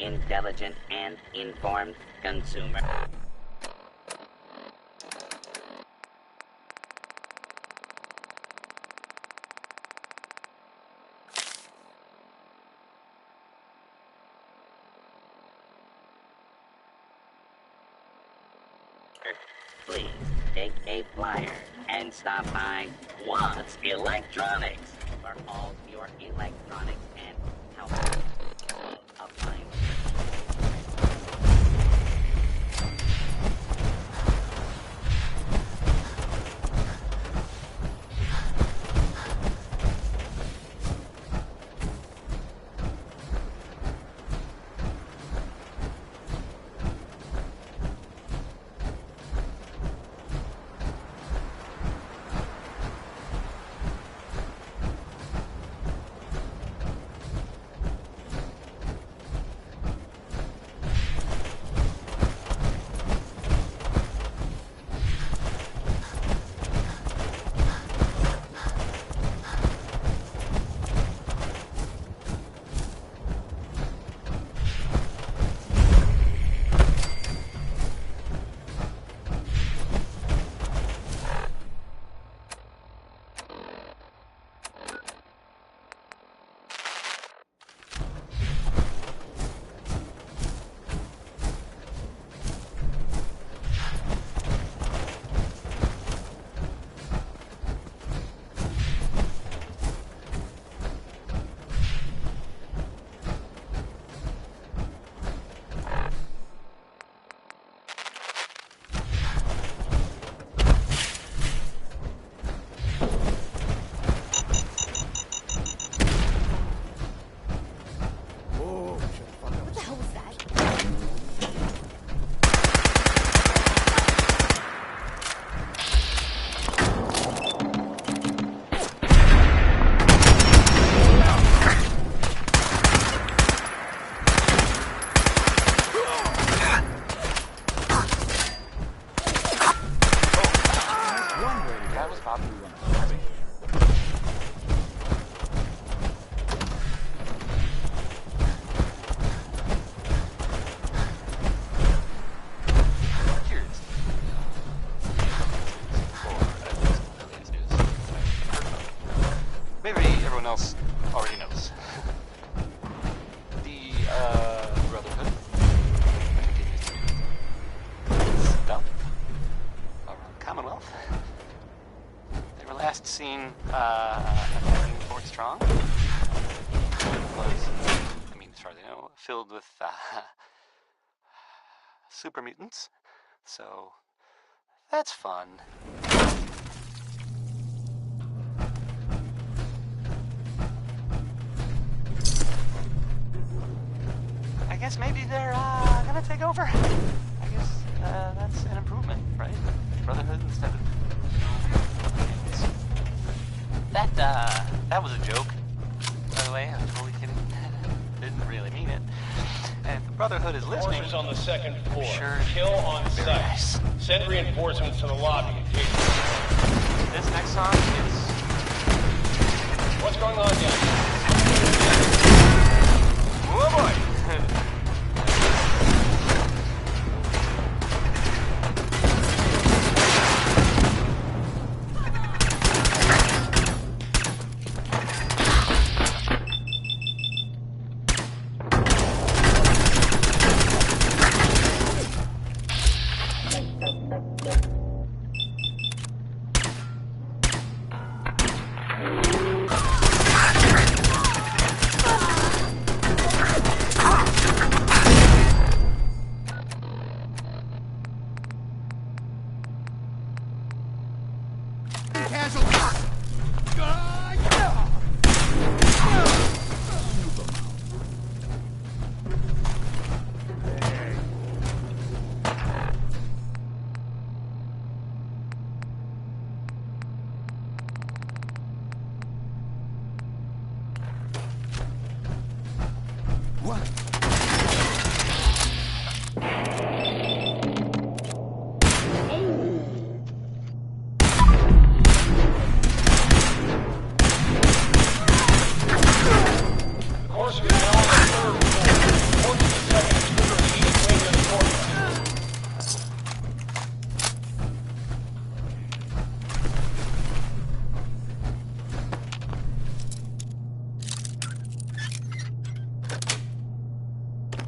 intelligent and informed consumer. Please take a flyer and stop by Watts Electronics for all your electronics and household appliances. Else already knows. The Brotherhood continues to stuff around Commonwealth. They were last seen in Fort Strong. Was, as far as I know, filled with super mutants. So that's fun. I guess maybe they're gonna take over. I guess that's an improvement, right? Brotherhood instead of mutants. That was a joke, by the way. I'm totally kidding. Didn't really mean it. And if the Brotherhood is listening, forces on the second floor. Sure. Kill on sight. Nice. Send reinforcements to the lobby and take. This next song is. What's going on down here? Oh boy.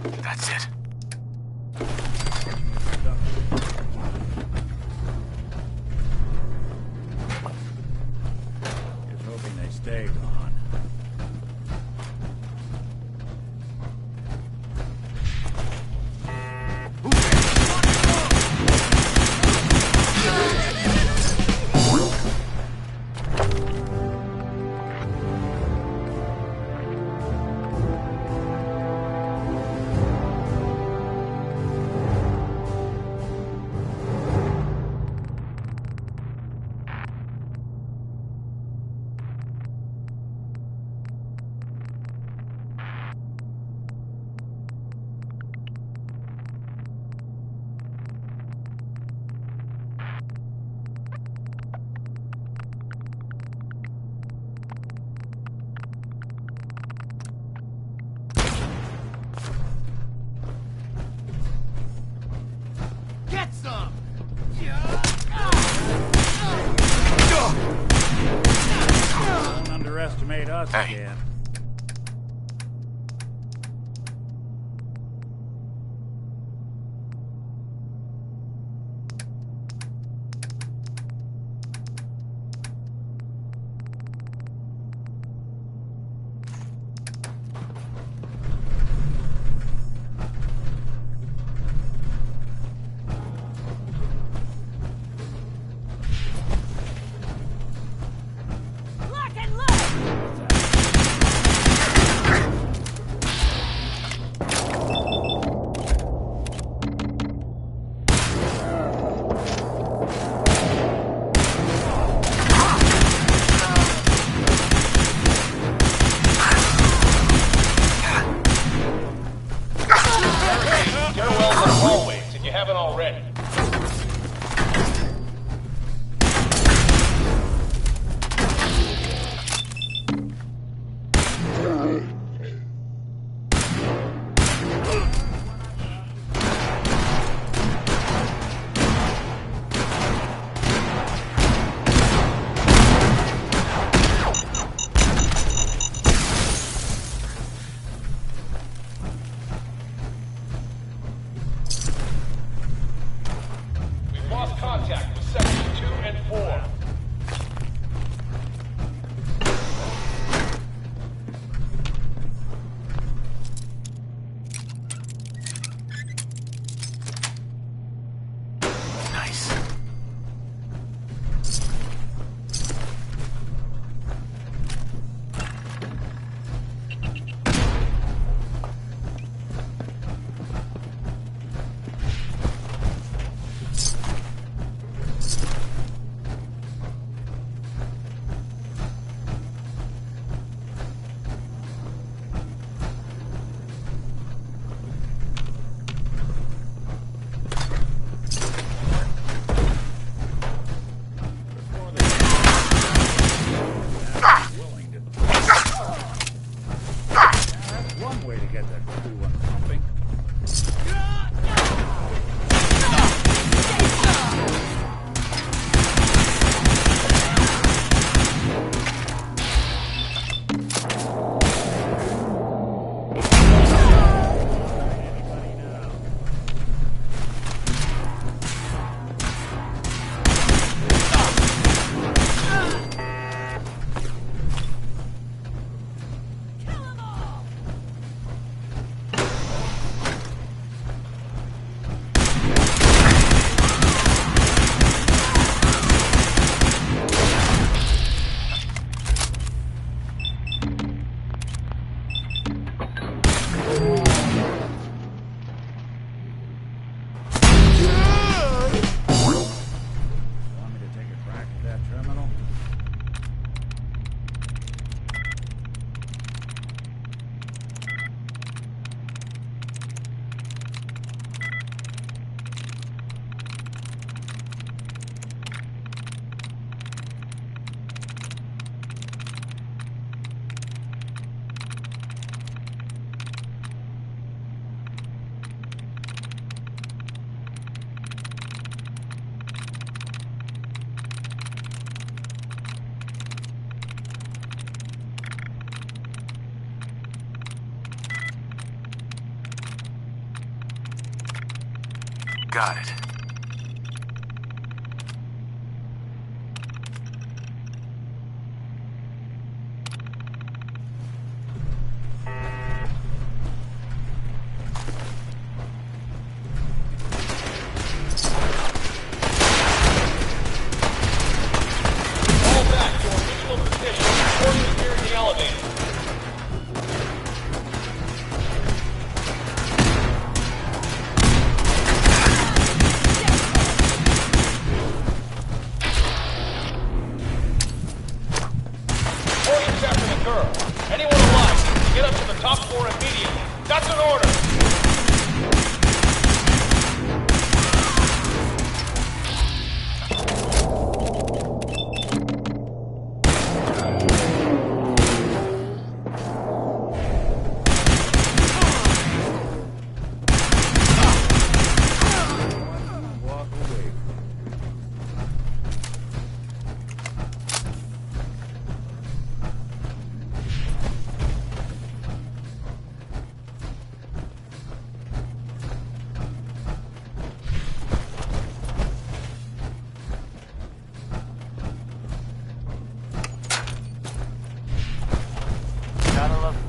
That's it. Just hoping they stay gone. Don't underestimate us again. Stairwells and hallways, if you haven't already. Got it.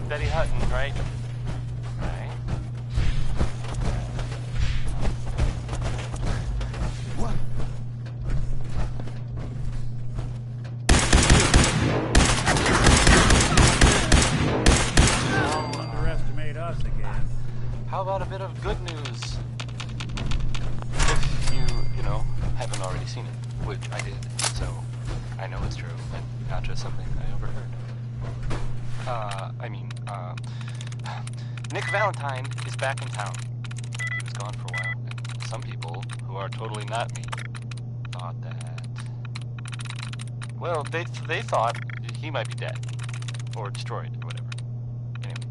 Betty Hutton, right? Right. What? Don't underestimate us again. How about a bit of good news? If you know, haven't already seen it, which I did, so I know it's true, and not just something I overheard. Nick Valentine is back in town. He was gone for a while, and some people, who are totally not me, thought that... Well, they thought he might be dead, or destroyed, or whatever. Anyway.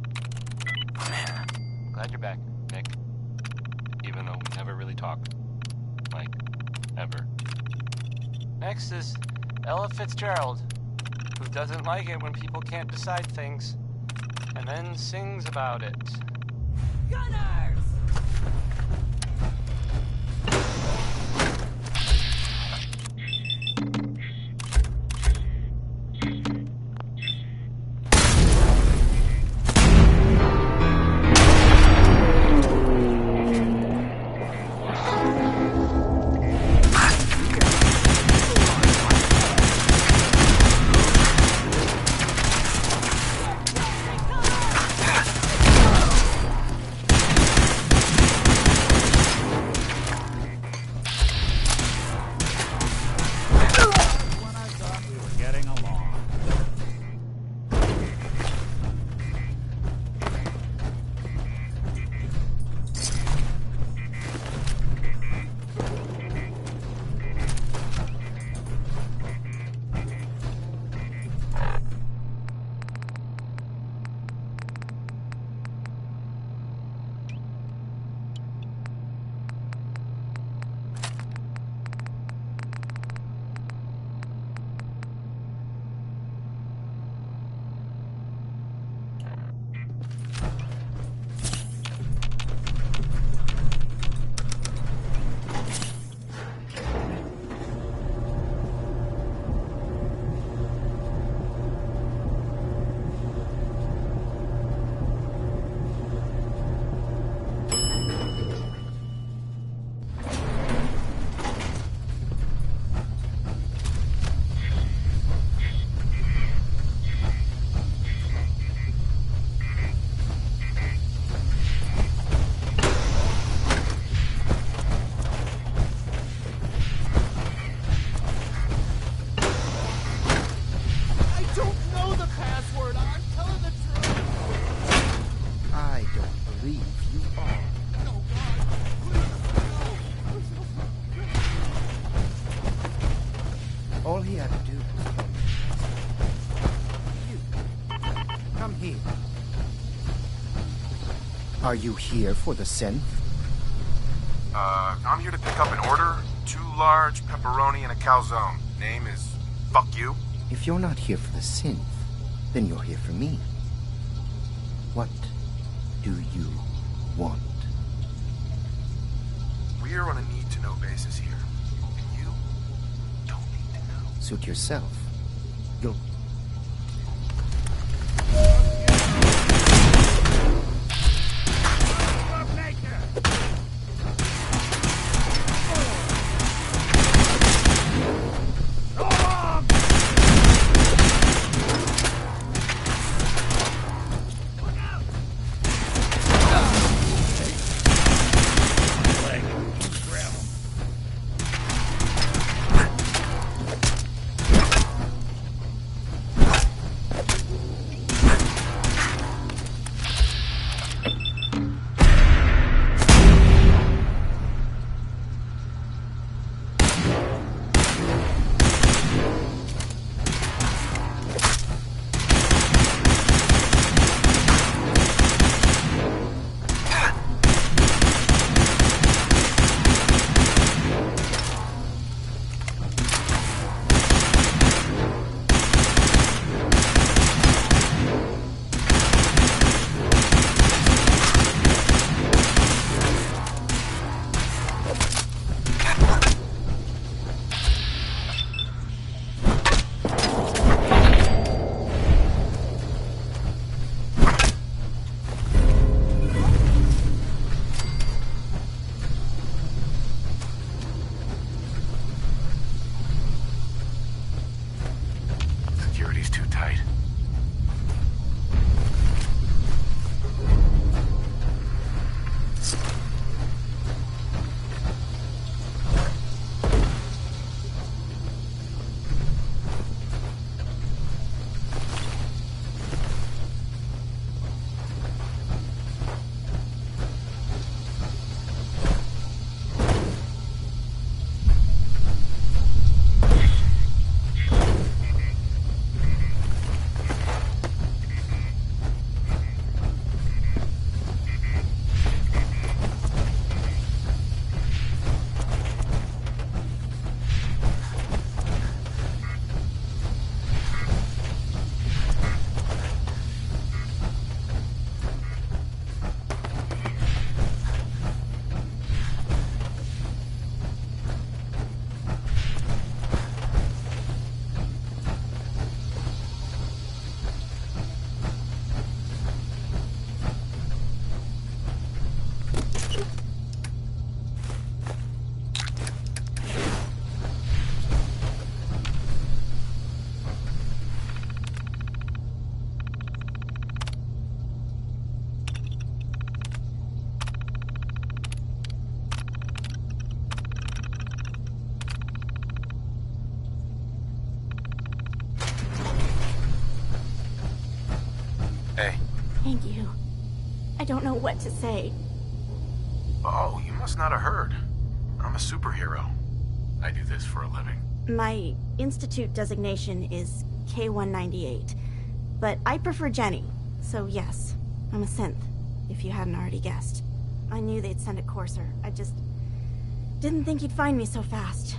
Man, I'm glad you're back, Nick. Even though we never really talked. Like, ever. Next is Ella Fitzgerald, who doesn't like it when people can't decide things, and then sings about it. Gunners! All he had to do was tell me. You. Come here. Are you here for the synth? I'm here to pick up an order. 2 large pepperoni and a calzone. Name is Fuck You. If you're not here for the synth, then you're here for me. What do you want? We're on a Suit yourself. You'll... Security's too tight. Hey. Thank you. I don't know what to say. Oh, you must not have heard. I'm a superhero. I do this for a living. My institute designation is K-198, but I prefer Jenny, so yes, I'm a synth, if you hadn't already guessed. I knew they'd send a courser. I just didn't think he'd find me so fast.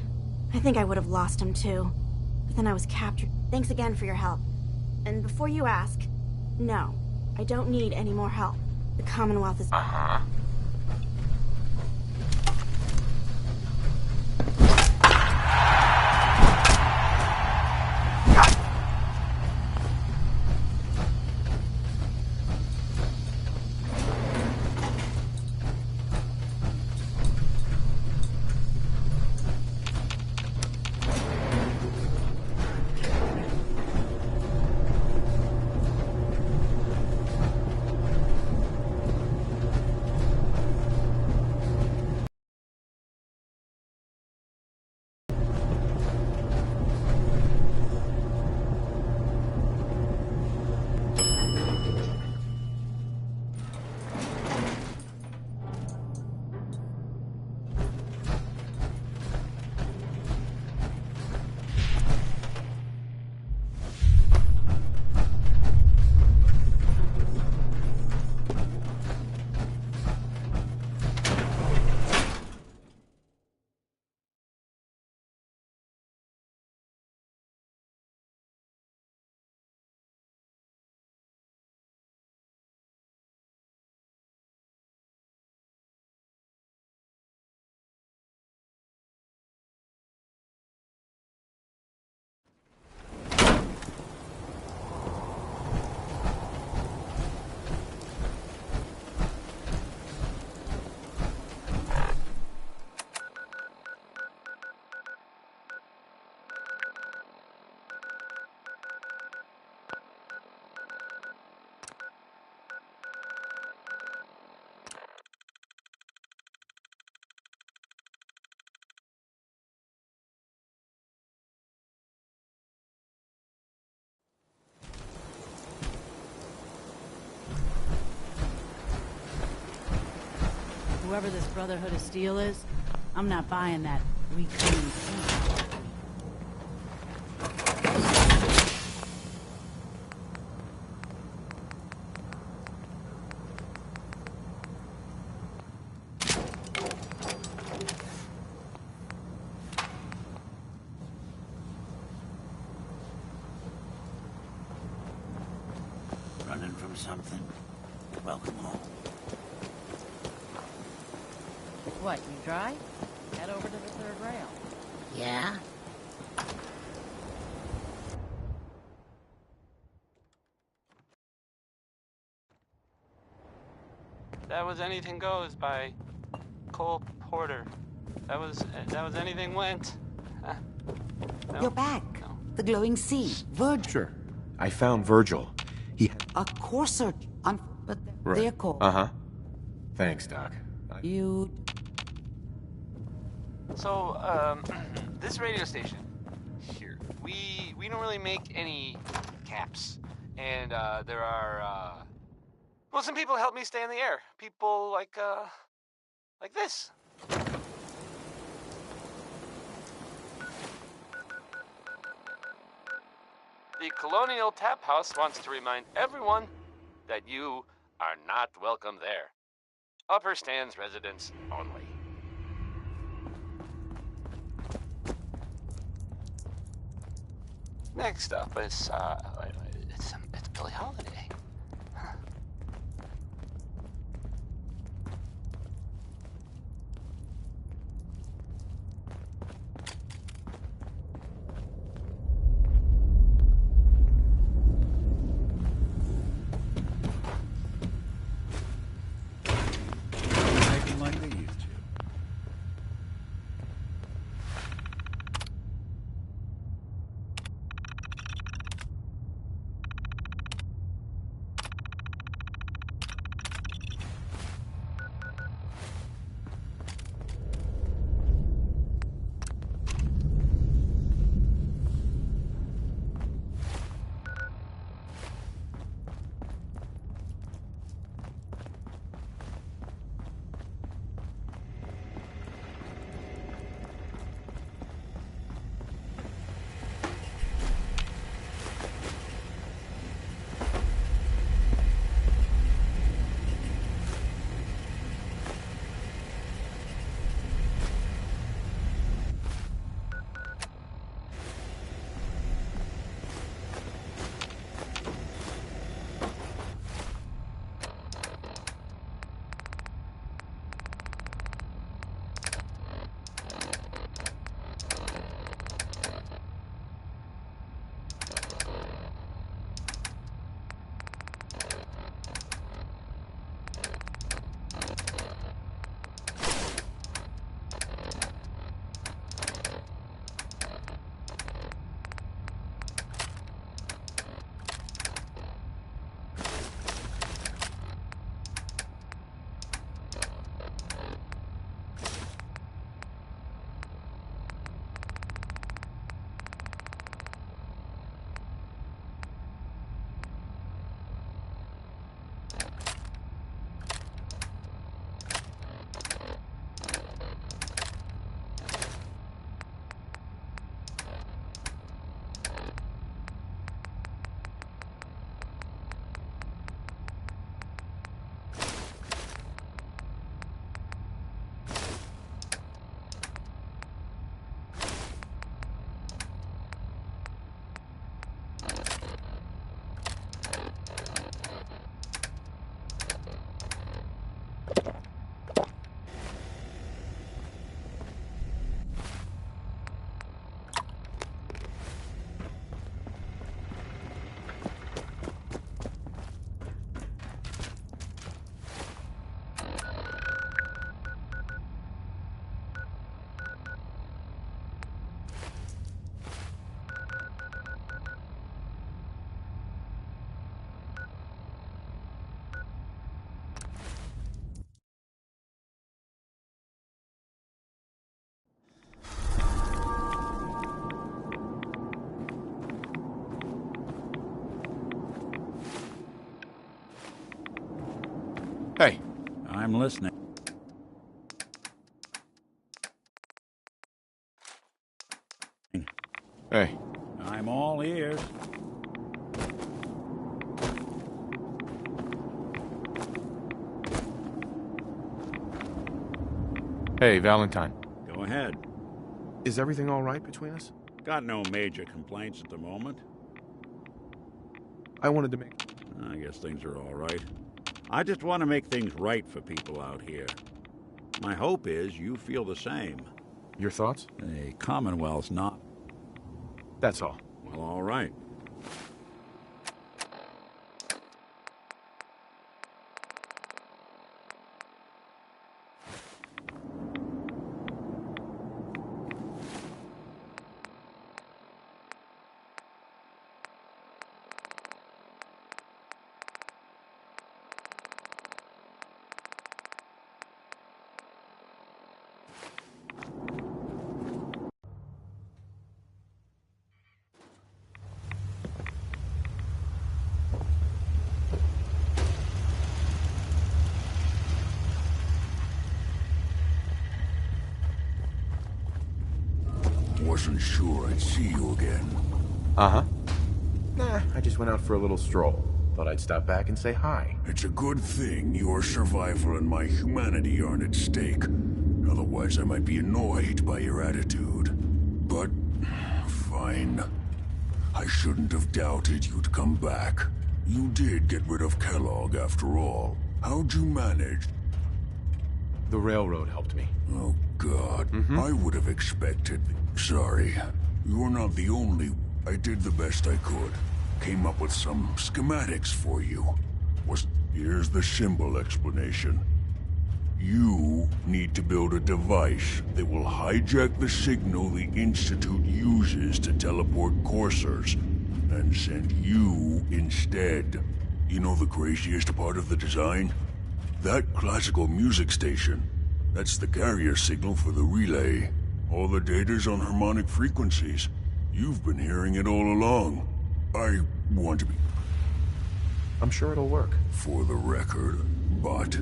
I think I would have lost him too, but then I was captured. Thanks again for your help. And before you ask, no, I don't need any more help. The Commonwealth is... Uh-huh. whoever this Brotherhood of Steel is, I'm not buying that reclaimed peace. Running from something? Welcome home. What, you drive? Head over to the third rail. Yeah? That was Anything Goes by Cole Porter. That was Anything Went. No. You're back. No. The glowing sea. Virgil. Sure. I found Virgil. He had... A courser on... But Right. they're called... Uh-huh. Thanks, Doc. You... So, this radio station here, we don't really make any caps. And, there are, well, some people help me stay in the air. People like this. The Colonial Tap House wants to remind everyone that you are not welcome there. Upper Stands residents only. Next up is, it's Billie Holiday. Huh. Acting like they used to. Hey. I'm listening. Hey. I'm all ears. Hey, Valentine. Go ahead. Is everything all right between us? Got no major complaints at the moment. I wanted to make... I guess things are all right. I just want to make things right for people out here. My hope is you feel the same. Your thoughts? A Commonwealth's not. That's all. Well, all right. Wasn't sure I'd see you again. Uh-huh. Nah, I just went out for a little stroll. Thought I'd stop back and say hi. It's a good thing your survival and my humanity aren't at stake. Otherwise, I might be annoyed by your attitude. But, fine. I shouldn't have doubted you'd come back. You did get rid of Kellogg after all. How'd you manage? The railroad helped me. Oh, God. I would have expected... Sorry. You're not the only... I did the best I could. Came up with some schematics for you. Here's the symbol explanation. You need to build a device that will hijack the signal the Institute uses to teleport coursers, and send you instead. You know the craziest part of the design? That classical music station. That's the carrier signal for the relay. All the data's on harmonic frequencies. You've been hearing it all along. I want to be... I'm sure it'll work. For the record, but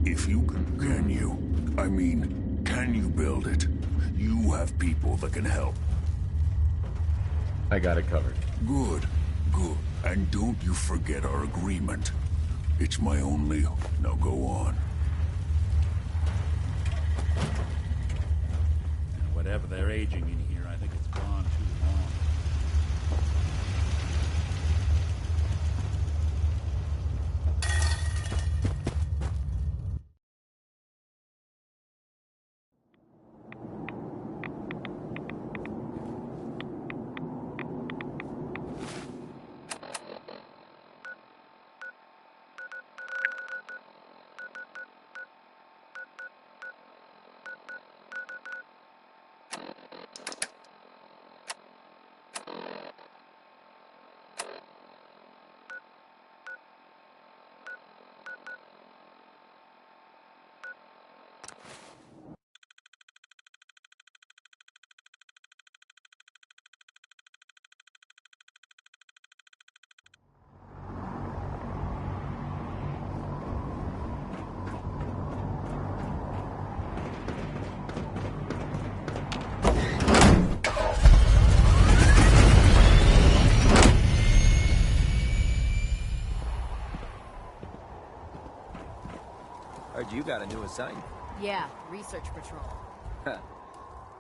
if you can you? I mean, can you build it? You have people that can help. I got it covered. Good, good. And don't you forget our agreement. It's my only... Now go on. Whatever they're aging in here, I think it's gone too long. Heard you got a new assignment. Yeah, research patrol.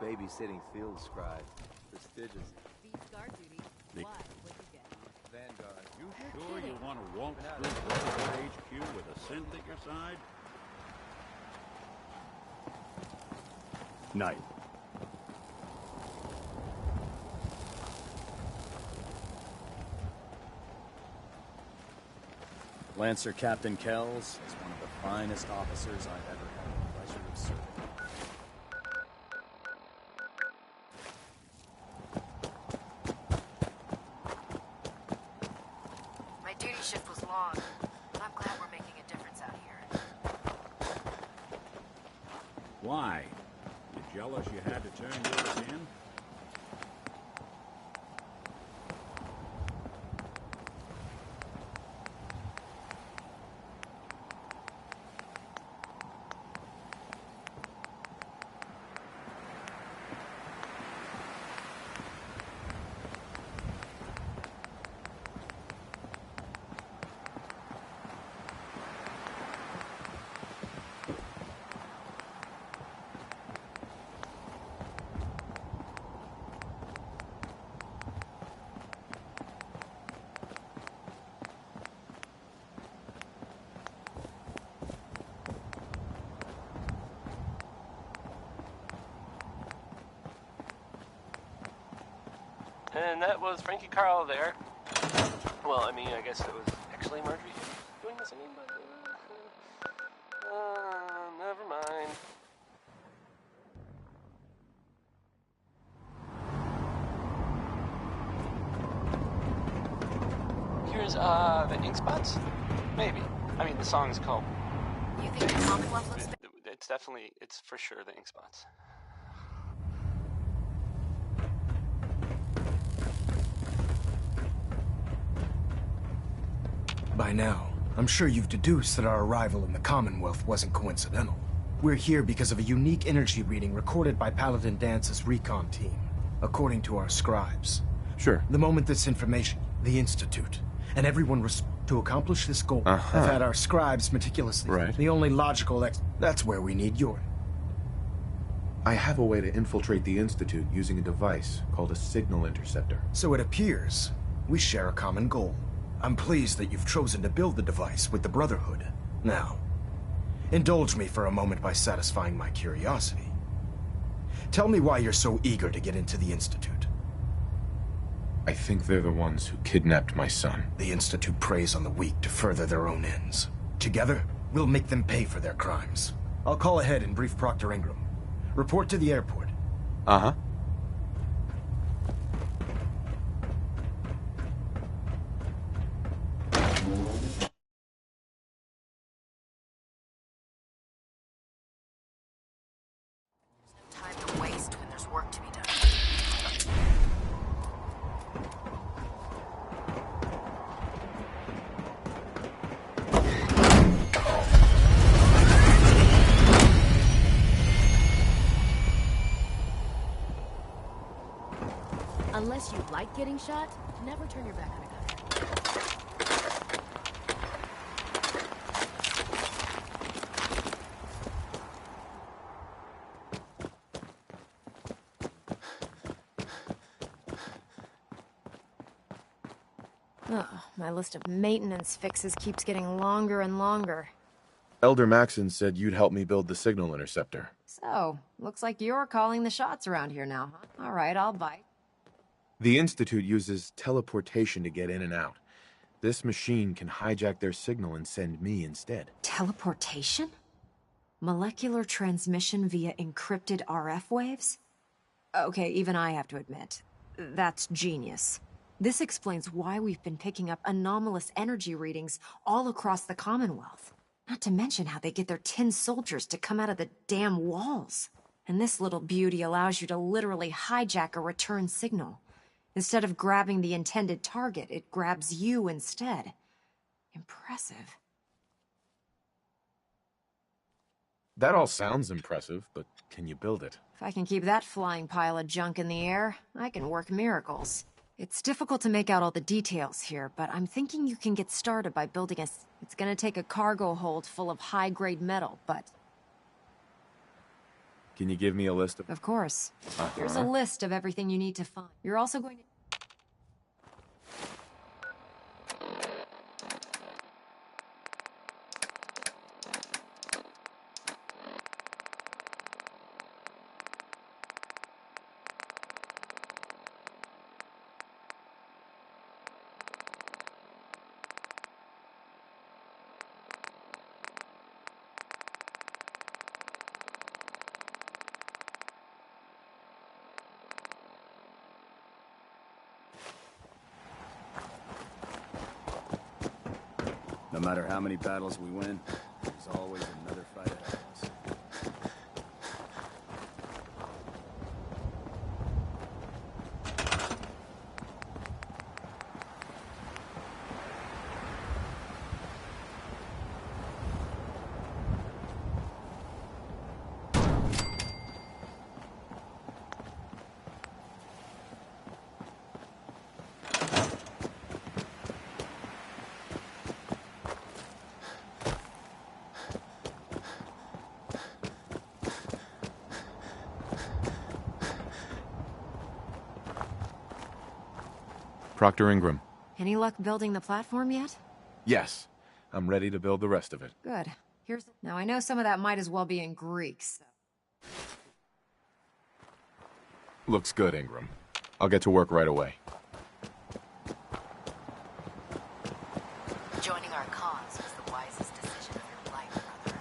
Babysitting field scribe. Prestigious. Beats guard duty. Why? What'd you get? Vanguard. You sure you want to walk through Brotherhood HQ with a synth at your side? Night. Lancer Captain Kells is one of the finest officers I've ever had the pleasure of serving. My duty shift was long, but I'm glad we're making a difference out here. Why? You jealous you had to turn yours in? And that was Frankie Carl there. Well, I mean, I guess it was actually Marjorie doing the singing, but... never mind. Here's, the ink spots? Maybe. I mean, the song's called... You think the Commonwealth looks... It's definitely, it's for sure the ink spots. By now, I'm sure you've deduced that our arrival in the Commonwealth wasn't coincidental. We're here because of a unique energy reading recorded by Paladin Dance's recon team, according to our scribes. Sure. The moment this information, the Institute, and everyone to accomplish this goal, have had our scribes meticulously. Right. The only logical that's where we need your... I have a way to infiltrate the Institute using a device called a signal interceptor. So it appears we share a common goal. I'm pleased that you've chosen to build the device with the Brotherhood. Now, indulge me for a moment by satisfying my curiosity. Tell me why you're so eager to get into the Institute. I think they're the ones who kidnapped my son. The Institute preys on the weak to further their own ends. Together, we'll make them pay for their crimes. I'll call ahead and brief Proctor Ingram. Report to the airport. Uh-huh. Time to waste when there's work to be done. Unless you like getting shot, never turn your back on a gun. Oh, my list of maintenance fixes keeps getting longer and longer. Elder Maxon said you'd help me build the signal interceptor. So, looks like you're calling the shots around here now, huh? All right, I'll bite. The Institute uses teleportation to get in and out. This machine can hijack their signal and send me instead. Teleportation? Molecular transmission via encrypted RF waves? Okay, even I have to admit, that's genius. This explains why we've been picking up anomalous energy readings all across the Commonwealth. Not to mention how they get their tin soldiers to come out of the damn walls. And this little beauty allows you to literally hijack a return signal. Instead of grabbing the intended target, it grabs you instead. Impressive. That all sounds impressive, but can you build it? If I can keep that flying pile of junk in the air, I can work miracles. It's difficult to make out all the details here, but I'm thinking you can get started by building a... It's gonna take a cargo hold full of high-grade metal, but... Can you give me a list of... Of course. Here's a list of everything you need to find. You're also going to... No matter how many battles we win, there's always another fight ahead of us. Proctor Ingram. Any luck building the platform yet? Yes. I'm ready to build the rest of it. Good. Now I know some of that might as well be in Greek, so... Looks good, Ingram. I'll get to work right away. Joining our cause was the wisest decision of your life, brother.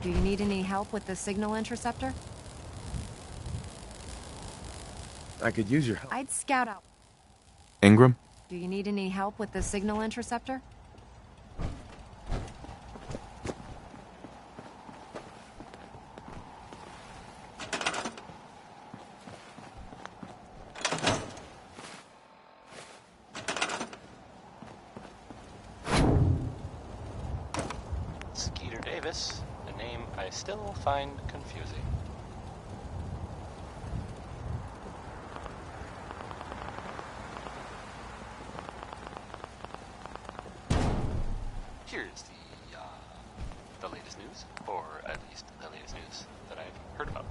Do you need any help with the signal interceptor? I could use your help. I'd scout out. Ingram? Do you need any help with the signal interceptor? Skeeter Davis, a name I still find confusing. Here's the latest news, or at least the latest news that I've heard about.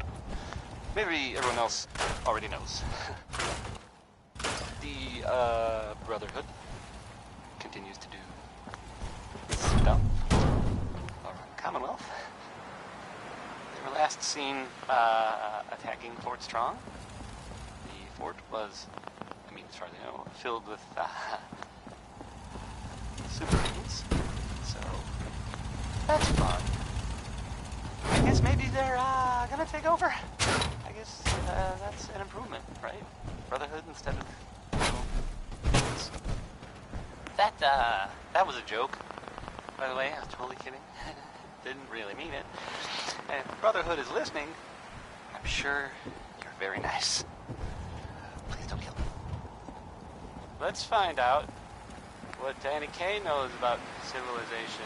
Maybe everyone else already knows. The Brotherhood continues to do stuff around Commonwealth. They were last seen attacking Fort Strong. The fort was, I mean, as far as I know, filled with super mutants. So that's fun. I guess maybe they're gonna take over. I guess that's an improvement, right? Brotherhood instead of mutants. That was a joke, by the way. I was totally kidding. Didn't really mean it. And if Brotherhood is listening, I'm sure you're very nice. Please don't kill me. Let's find out what Danny Kaye knows about civilization.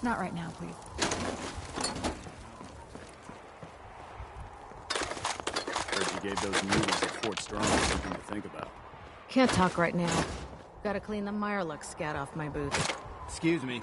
Not right now, please. Heard you gave those noodles at Fort Strong something to think about. Can't talk right now. Gotta clean the Mirelux scat off my boots. Excuse me.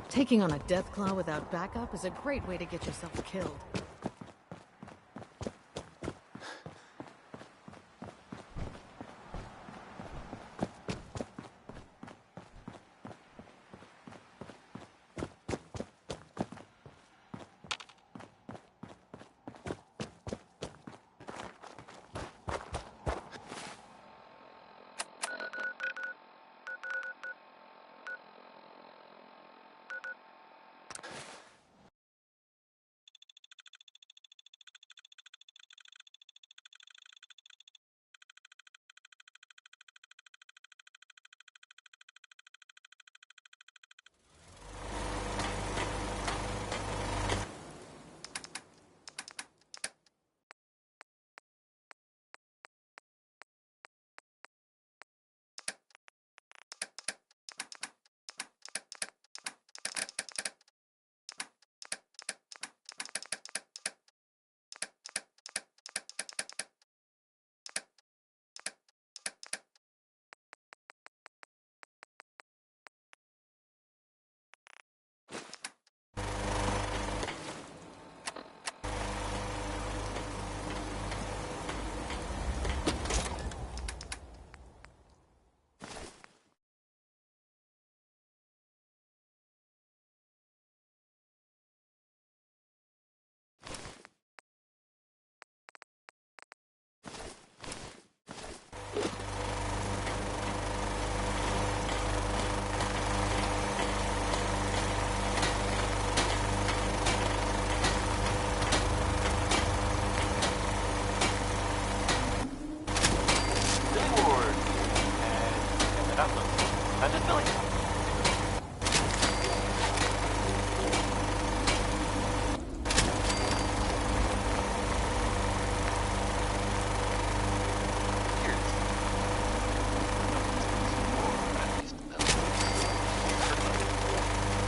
Taking on a Deathclaw without backup is a great way to get yourself killed.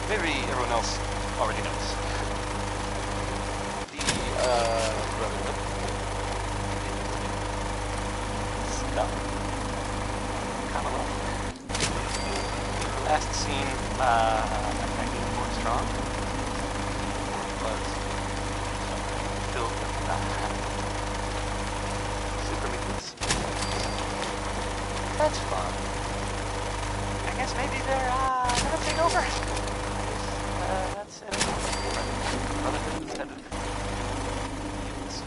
Maybe everyone else already knows. The Brotherhood is done. Kind of rough. Last seen attacking Fort Strong was filled with super mutants. That's fun. I guess maybe they're gonna take over. That's it. Brotherhood instead of mutants.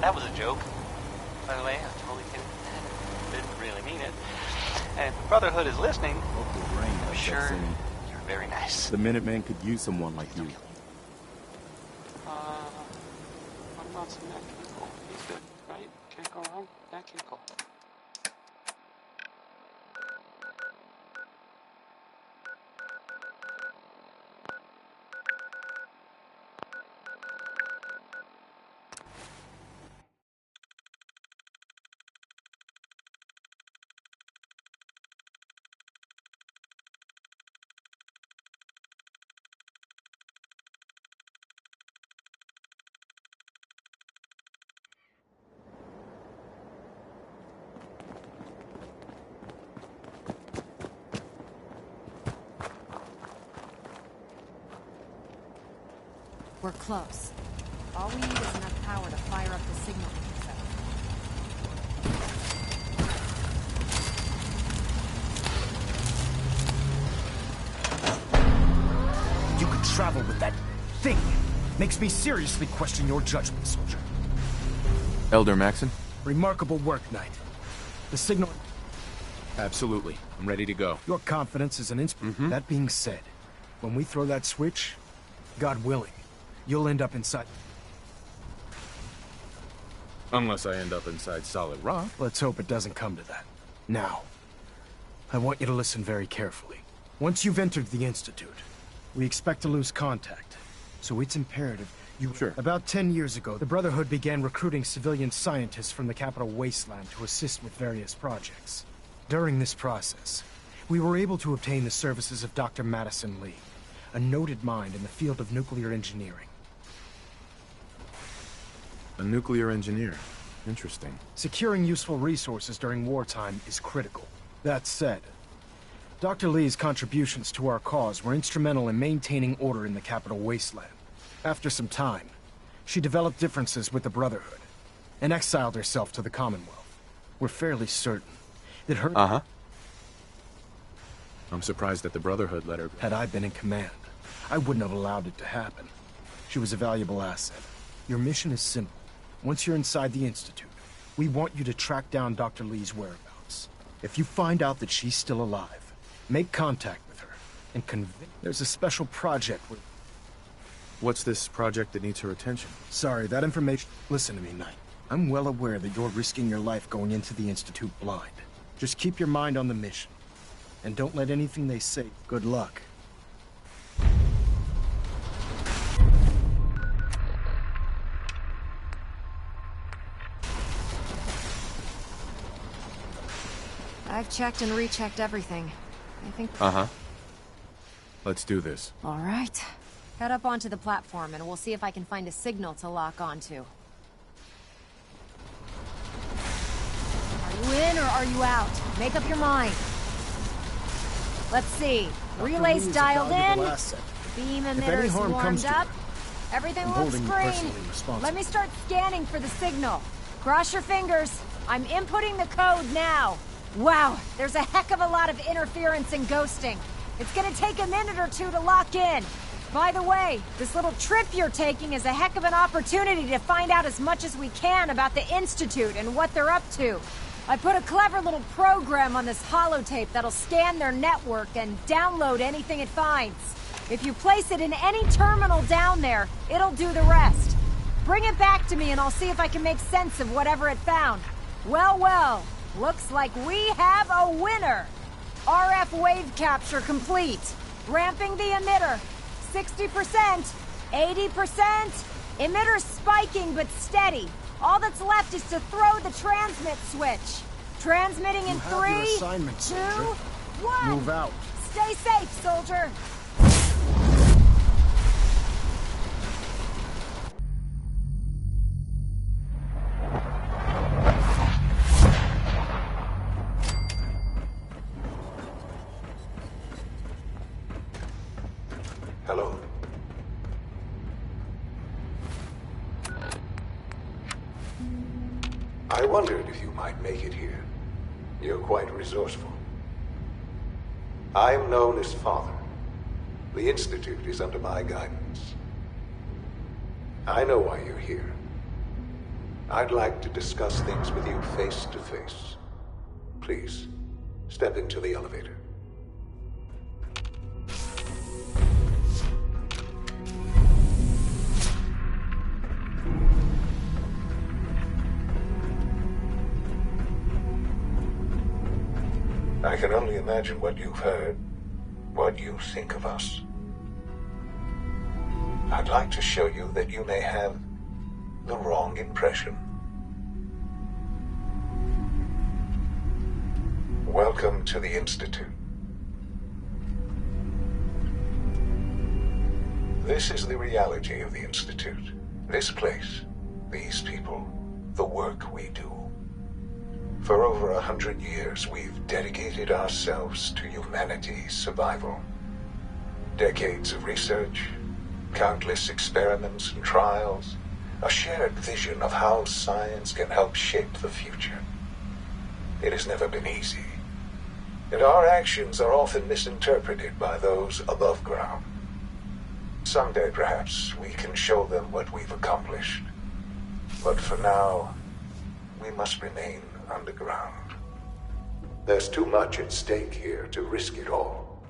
That was a joke. By the way, I totally didn't really mean it. And if the Brotherhood is listening, I'm sure you're very nice. The Minutemen could use someone like you. What about some Nat King Cole? He's good, right? Can't go wrong. Nat King Cole. We're close. All we need is enough power to fire up the signal interceptor. You could travel with that thing. Makes me seriously question your judgment, soldier. Elder Maxon? Remarkable work, Knight. The signal... Absolutely. I'm ready to go. Your confidence is an inspiration. That being said, when we throw that switch, God willing, you'll end up inside... Unless I end up inside solid rock. Let's hope it doesn't come to that. Now, I want you to listen very carefully. Once you've entered the Institute, we expect to lose contact. So it's imperative you... Sure. About 10 years ago, the Brotherhood began recruiting civilian scientists from the capital wasteland to assist with various projects. During this process, we were able to obtain the services of Dr. Madison Lee, a noted mind in the field of nuclear engineering. A nuclear engineer. Interesting. Securing useful resources during wartime is critical. That said, Dr. Lee's contributions to our cause were instrumental in maintaining order in the capital wasteland. After some time, she developed differences with the Brotherhood and exiled herself to the Commonwealth. We're fairly certain that her... I'm surprised that the Brotherhood let her... Had I been in command, I wouldn't have allowed it to happen. She was a valuable asset. Your mission is simple. Once you're inside the Institute, we want you to track down Dr. Lee's whereabouts. If you find out that she's still alive, make contact with her and convince... There's a special project with... What's this project that needs her attention? Sorry, that information... Listen to me, Knight. I'm well aware that you're risking your life going into the Institute blind. Just keep your mind on the mission. And don't let anything they say... Good luck. I've checked and rechecked everything. I think... Let's do this. All right. Head up onto the platform and we'll see if I can find a signal to lock onto. Are you in or are you out? Make up your mind. Let's see. Relays dialed in. Beam emitters warmed up. Everything looks green. Let me start scanning for the signal. Cross your fingers. I'm inputting the code now. Wow, there's a heck of a lot of interference and ghosting. It's gonna take a minute or two to lock in. By the way, this little trip you're taking is a heck of an opportunity to find out as much as we can about the Institute and what they're up to. I put a clever little program on this holotape that'll scan their network and download anything it finds. If you place it in any terminal down there, it'll do the rest. Bring it back to me and I'll see if I can make sense of whatever it found. Well, well, looks like we have a winner. RF wave capture complete. Ramping the emitter. 60%, 80%. Emitter spiking but steady. All that's left is to throw the transmit switch. Transmitting in 3, 2, 1. Move out. Stay safe, soldier. Hello? I wondered if you might make it here. You're quite resourceful. I'm known as Father. The Institute is under my guidance. I know why you're here. I'd like to discuss things with you face to face. Please, step into the elevator. I can only imagine what you've heard, what you think of us. I'd like to show you that you may have the wrong impression. Welcome to the Institute. This is the reality of the Institute. This place, these people, the work we do. For over 100 years, we've dedicated ourselves to humanity's survival. Decades of research, Countless experiments and trials, a shared vision of how science can help shape the future. It has never been easy, and our actions are often misinterpreted by those above ground. Someday, perhaps, we can show them what we've accomplished. But for now, we must remain underground. There's too much at stake here to risk it all.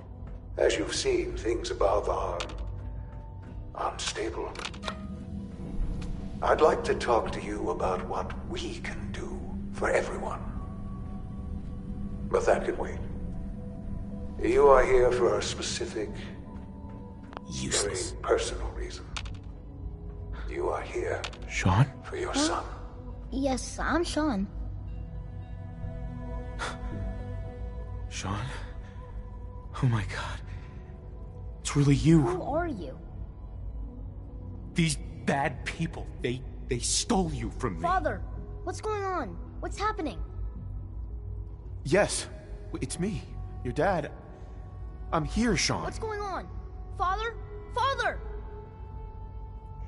As you've seen, things above are unstable. I'd like to talk to you about what we can do for everyone. But that can wait. You are here for a specific, very personal reason. You are here, Sean? For your son. Yes, I'm Sean. Sean? Oh my god. It's really you. Who are you? These bad people, they stole you from me. Father, what's going on? What's happening? Yes, it's me, your dad. I'm here, Sean. What's going on? Father? Father!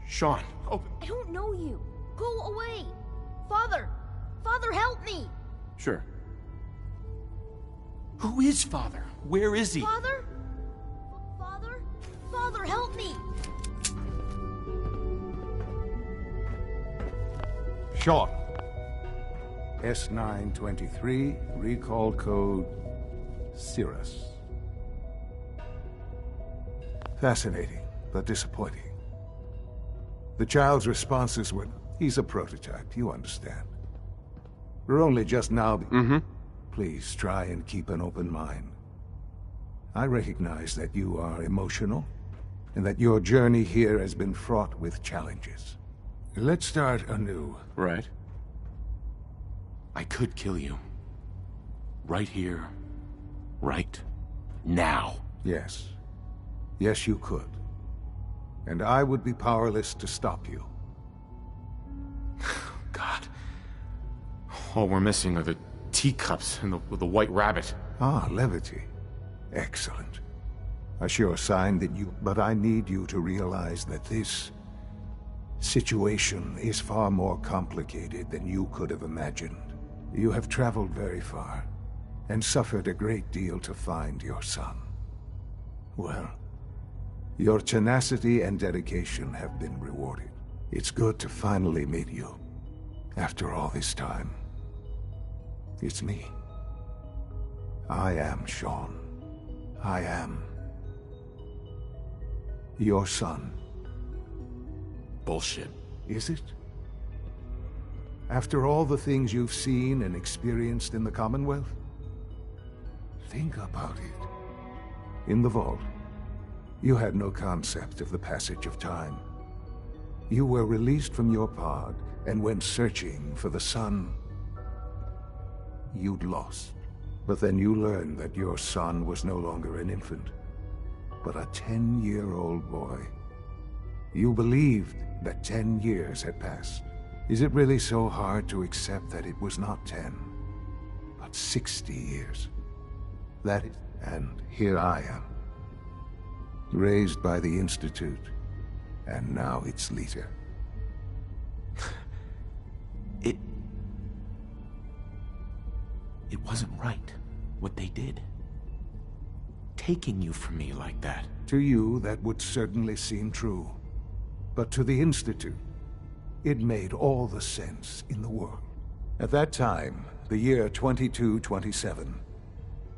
Sean, open. I don't know you. Go away. Father! Father, help me! Sure. Who is Father? Where is he? Father? Father? Father, help me! Sean. S923, recall code Cirrus. Fascinating, but disappointing. The child's responses were, he's a prototype, you understand. We're only just now... Please try and keep an open mind. I recognize that you are emotional, and that your journey here has been fraught with challenges. Let's start anew. Right. I could kill you. Right here. Right now. Yes. Yes, you could. And I would be powerless to stop you. God. All we're missing are the teacups and the white rabbit. Ah, levity. Excellent. A sure sign that you... But I need you to realize that this situation is far more complicated than you could have imagined. You have traveled very far, and suffered a great deal to find your son. Well, your tenacity and dedication have been rewarded. It's good to finally meet you, after all this time. It's me. I am Sean. I am your son. Bullshit. Is it? After all the things you've seen and experienced in the Commonwealth? Think about it. In the vault, you had no concept of the passage of time. You were released from your pod and went searching for the son you'd lost. But then you learned that your son was no longer an infant, but a 10-year-old boy. You believed that 10 years had passed. Is it really so hard to accept that it was not 10, but 60 years? That is, and here I am, raised by the Institute, and now its leader. It wasn't right, what they did. Taking you from me like that. To you, that would certainly seem true. But to the Institute, it made all the sense in the world. At that time, the year 2227,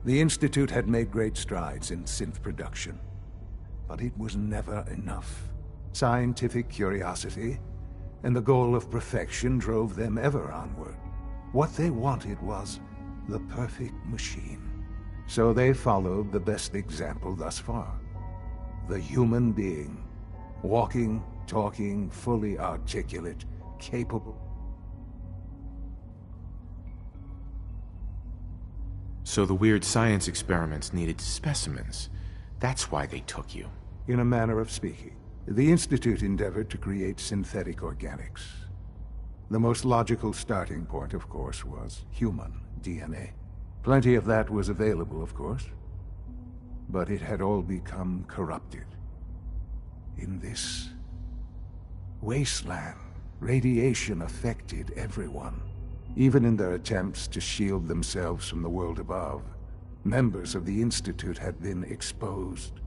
the Institute had made great strides in synth production. But it was never enough. Scientific curiosity and the goal of perfection drove them ever onward. What they wanted was the perfect machine. So they followed the best example thus far. The human being. Walking, talking, fully articulate, capable. So the weird science experiments needed specimens. That's why they took you. In a manner of speaking, the Institute endeavored to create synthetic organics. The most logical starting point, of course, was human DNA. Plenty of that was available, of course, but it had all become corrupted. In this wasteland, radiation affected everyone. Even in their attempts to shield themselves from the world above, members of the Institute had been exposed.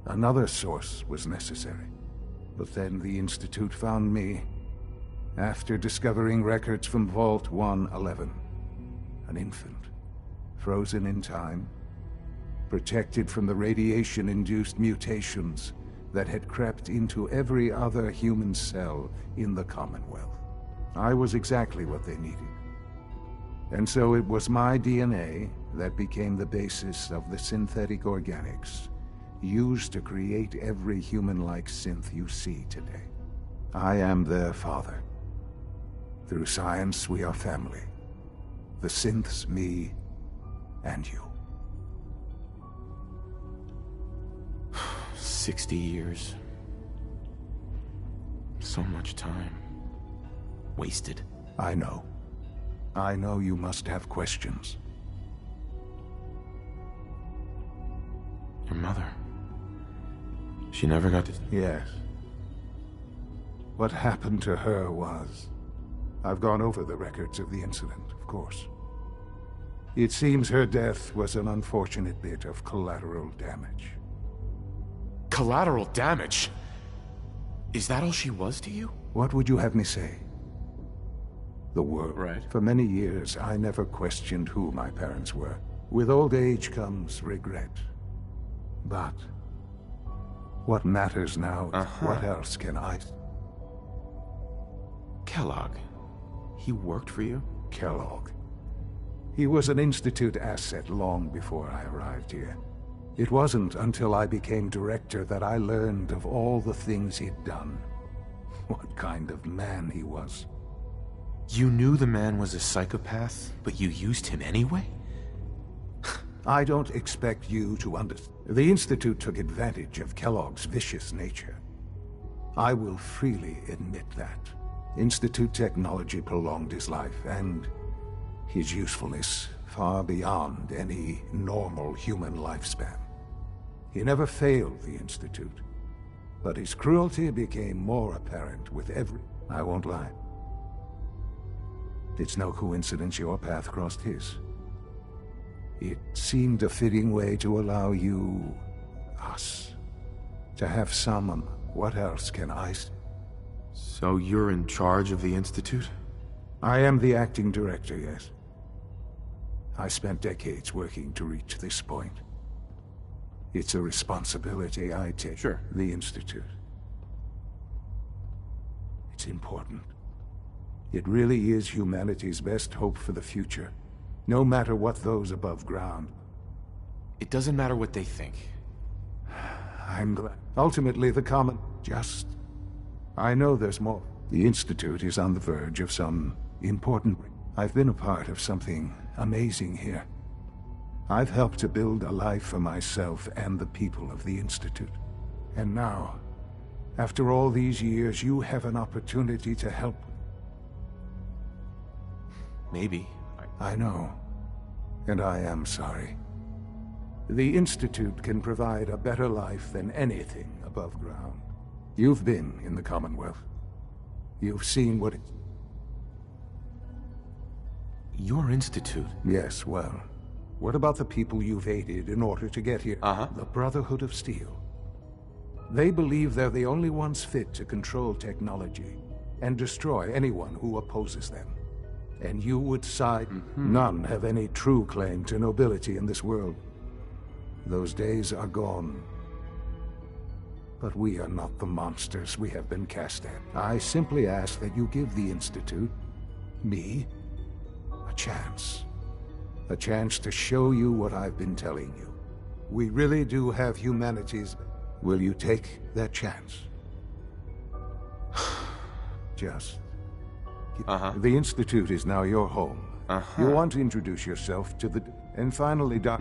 Another source was necessary. But then the Institute found me after discovering records from Vault 111. An infant, frozen in time, protected from the radiation-induced mutations that had crept into every other human cell in the Commonwealth. I was exactly what they needed. And so it was my DNA that became the basis of the synthetic organics used to create every human-like synth you see today. I am their father. Through science, we are family. The synths, me, and you. 60 years. So much time. Wasted. I know. I know you must have questions. Your mother. She never got to... Yes. What happened to her was... I've gone over the records of the incident, of course. It seems her death was an unfortunate bit of collateral damage. Collateral damage? Is that all she was to you? What would you have me say? The world. Right. For many years, I never questioned who my parents were. With old age comes regret. But what matters now is what else can I... Kellogg. He worked for you? Kellogg. He was an Institute asset long before I arrived here. It wasn't until I became director that I learned of all the things he'd done. What kind of man he was. You knew the man was a psychopath, but you used him anyway? I don't expect you to understand. The Institute took advantage of Kellogg's vicious nature. I will freely admit that. Institute technology prolonged his life, and his usefulness far beyond any normal human lifespan. He never failed the Institute, but his cruelty became more apparent with every... I won't lie. It's no coincidence your path crossed his. It seemed a fitting way to allow you, us, to have some... What else can I say? So you're in charge of the Institute? I am the acting director, yes. I spent decades working to reach this point. It's a responsibility I take. Sure. The Institute. It's important. It really is humanity's best hope for the future, no matter what those above ground. It doesn't matter what they think. I'm glad. Ultimately, the common... Just... I know there's more. The Institute is on the verge of some important... I've been a part of something amazing here. I've helped to build a life for myself and the people of the Institute. And now, after all these years, you have an opportunity to help. Maybe. I know. And I am sorry. The Institute can provide a better life than anything above ground. You've been in the Commonwealth. You've seen what it... Your Institute? Yes, well, what about the people you've aided in order to get here? The Brotherhood of Steel. They believe they're the only ones fit to control technology and destroy anyone who opposes them. And you would side... None have any true claim to nobility in this world. Those days are gone. But we are not the monsters we have been cast at. I simply ask that you give the Institute, me, a chance. A chance to show you what I've been telling you. We really do have humanity's... Will you take that chance? Just... The Institute is now your home. You want to introduce yourself to the... And finally, Doc...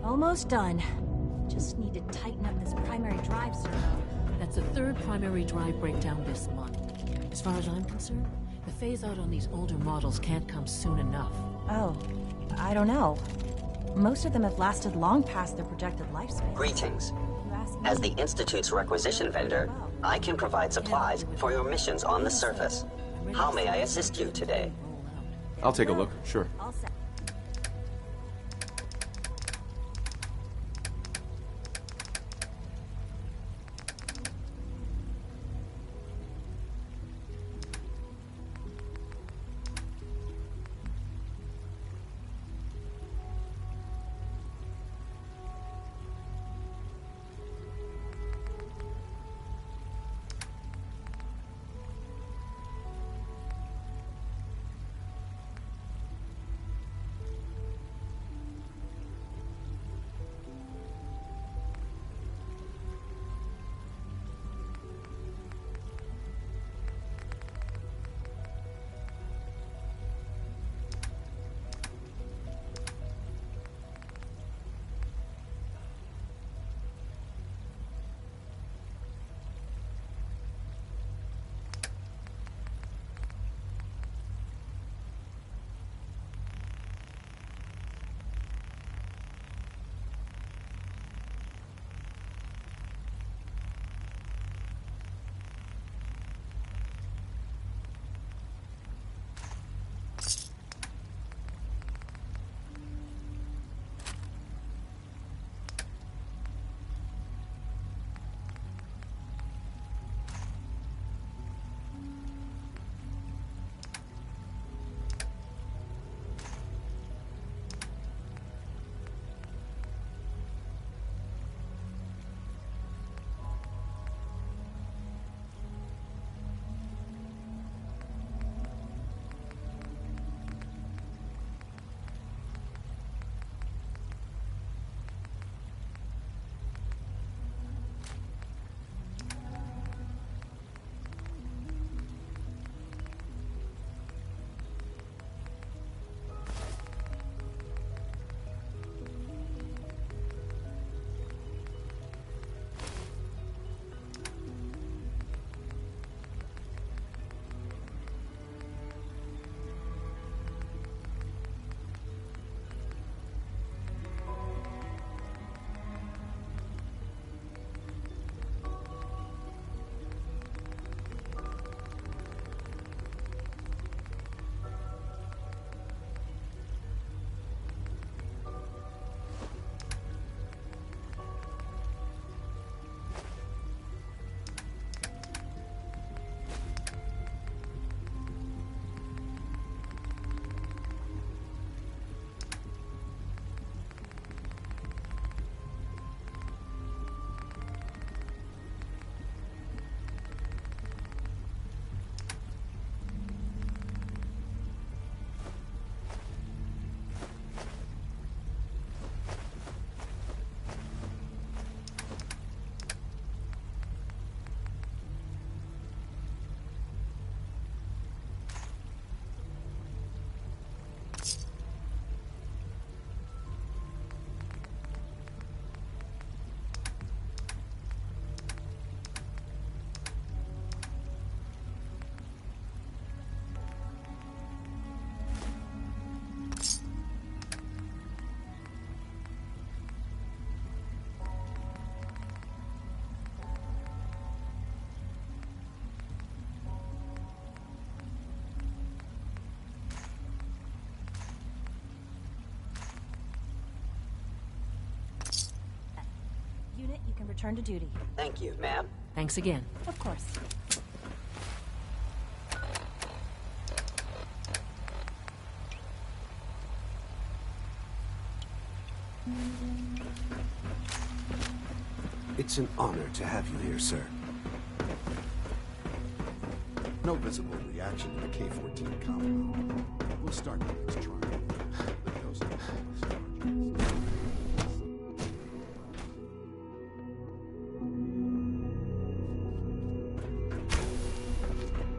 Almost done. Just need to tighten up this primary drive servo. That's the third primary drive breakdown this month. As far as I'm concerned, the phase-out on these older models can't come soon enough. Oh, I don't know. Most of them have lasted long past their projected lifespan. Greetings. As the Institute's requisition vendor, I can provide supplies for your missions on the surface. How may I assist you today? I'll take a look, sure. All set. can return to duty. Thank you, ma'am. Thanks again. Of course. It's an honor to have you here, sir. No visible reaction to the K-14 compound. We'll start the next trial. With those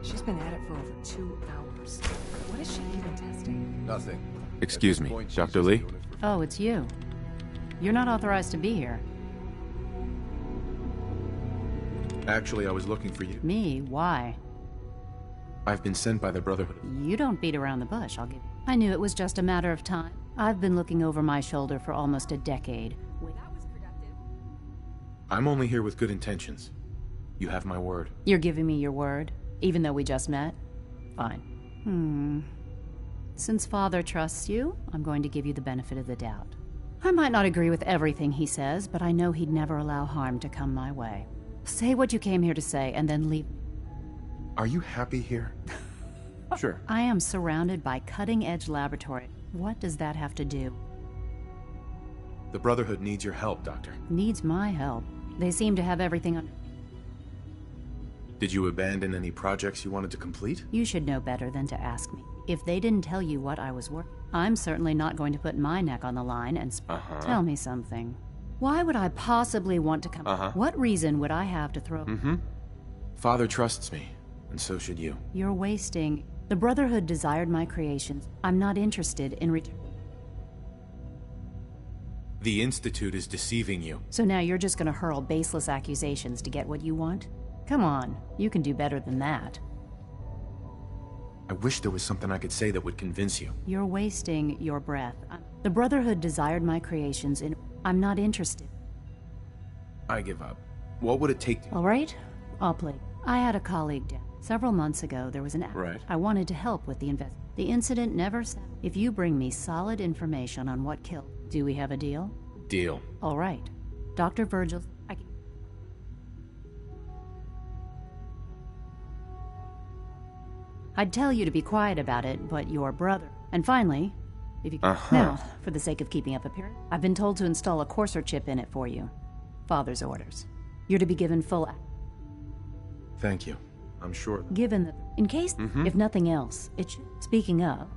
She's been at it for over 2 hours. What is she even testing? Nothing. Excuse me, Dr. Lee? Oh, it's you. You're not authorized to be here. Actually, I was looking for you. Me? Why? I've been sent by the Brotherhood. You don't beat around the bush, I'll give you. I knew it was just a matter of time. I've been looking over my shoulder for almost a decade. I'm only here with good intentions. You have my word. You're giving me your word, even though we just met? Fine. Since Father trusts you, I'm going to give you the benefit of the doubt. I might not agree with everything he says, but I know he'd never allow harm to come my way. Say what you came here to say, and then leave. Are you happy here? Sure. I am surrounded by cutting-edge laboratory. What does that have to do? The Brotherhood needs your help, Doctor. Needs my help. They seem to have everything on... Did you abandon any projects you wanted to complete? You should know better than to ask me. If they didn't tell you what I was working, I'm certainly not going to put my neck on the line and tell me something. Why would I possibly want to come? What reason would I have to throw? Father trusts me, and so should you. You're wasting. The Brotherhood desired my creations. I'm not interested in return. The Institute is deceiving you. So now you're just gonna hurl baseless accusations to get what you want? Come on, you can do better than that. I wish there was something I could say that would convince you. You're wasting your breath. The Brotherhood desired my creations and I'm not interested. I give up. What would it take to... All right, I'll play. I had a colleague dead. Several months ago, there was an... Right. I wanted to help with the The incident never said... If you bring me solid information on what killed... Do we have a deal? Deal. All right. Dr. Virgil... I'd tell you to be quiet about it, but your brother... And finally, if you... Now, for the sake of keeping up appearance, I've been told to install a Courser chip in it for you. Father's orders. You're to be given full... Thank you. I'm sure... Given that... In case... If nothing else, it should... Speaking of...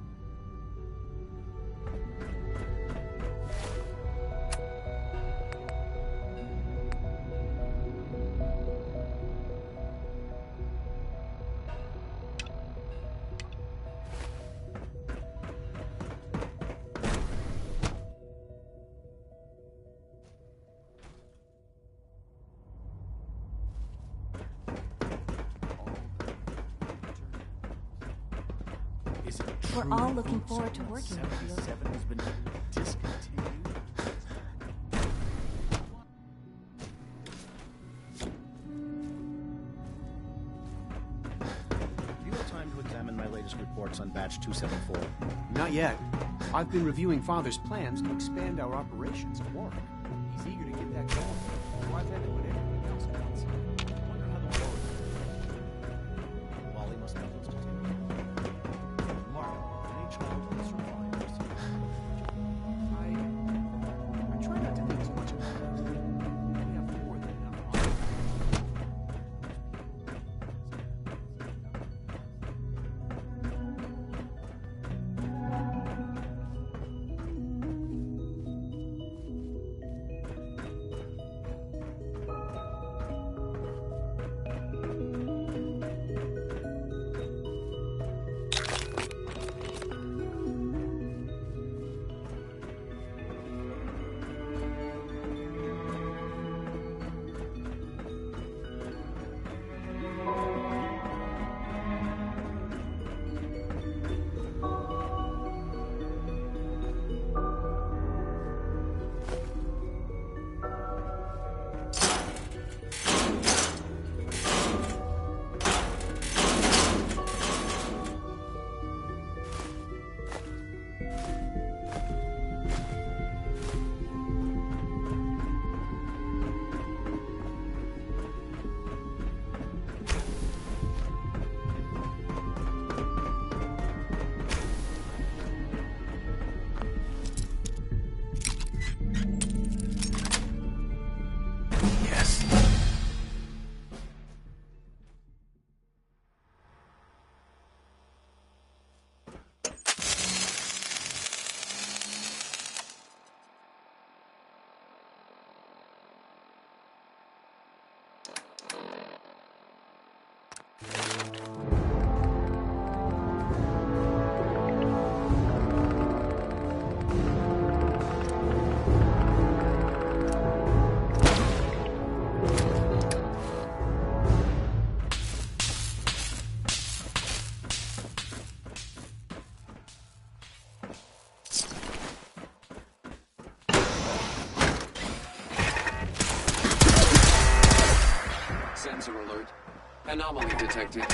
We're all looking forward to working with you. 77 has been discontinued. Do you have time to examine my latest reports on Batch 274? Not yet. I've been reviewing Father's plans to expand our operations at Warwick. He's eager to get that going. So I've had to put everything else at once. I wonder how the war is. Wally must know those details. Mark, any child will survive. I try not to think too much about it. We have more than enough. Sensor alert. Anomaly detected.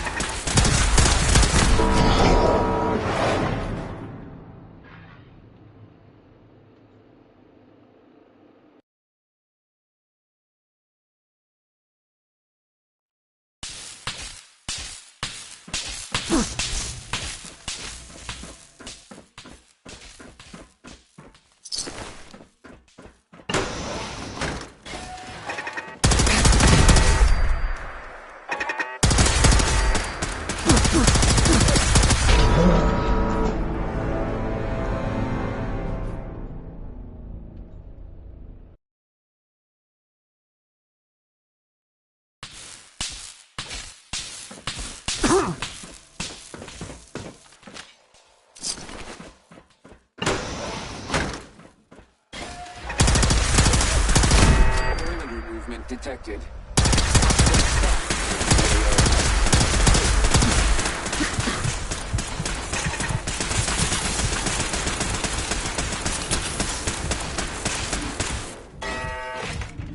Perimeter movement detected.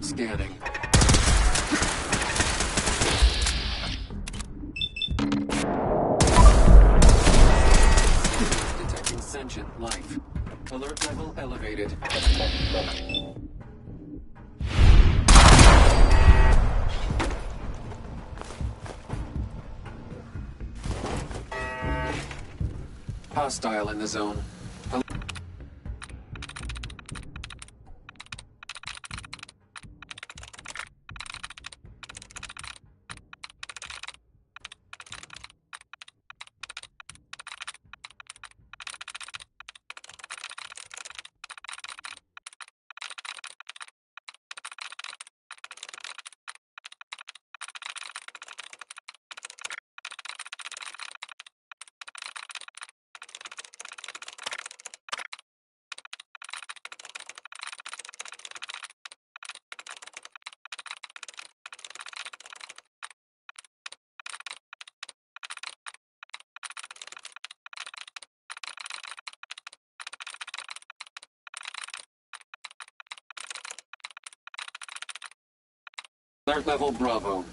Scanning. Detecting sentient life. Alert level elevated. Hostile in the zone. Alert level Bravo.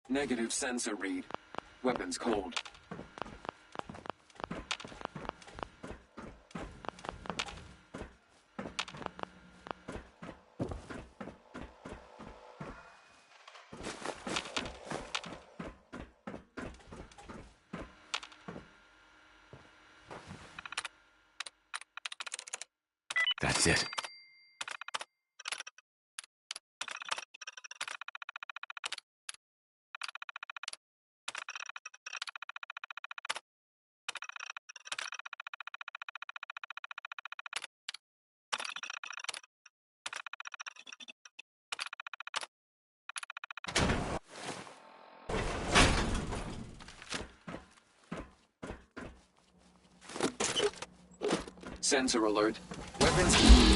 Negative sensor read. Weapons cold. That's it. Sensor alert. Weapons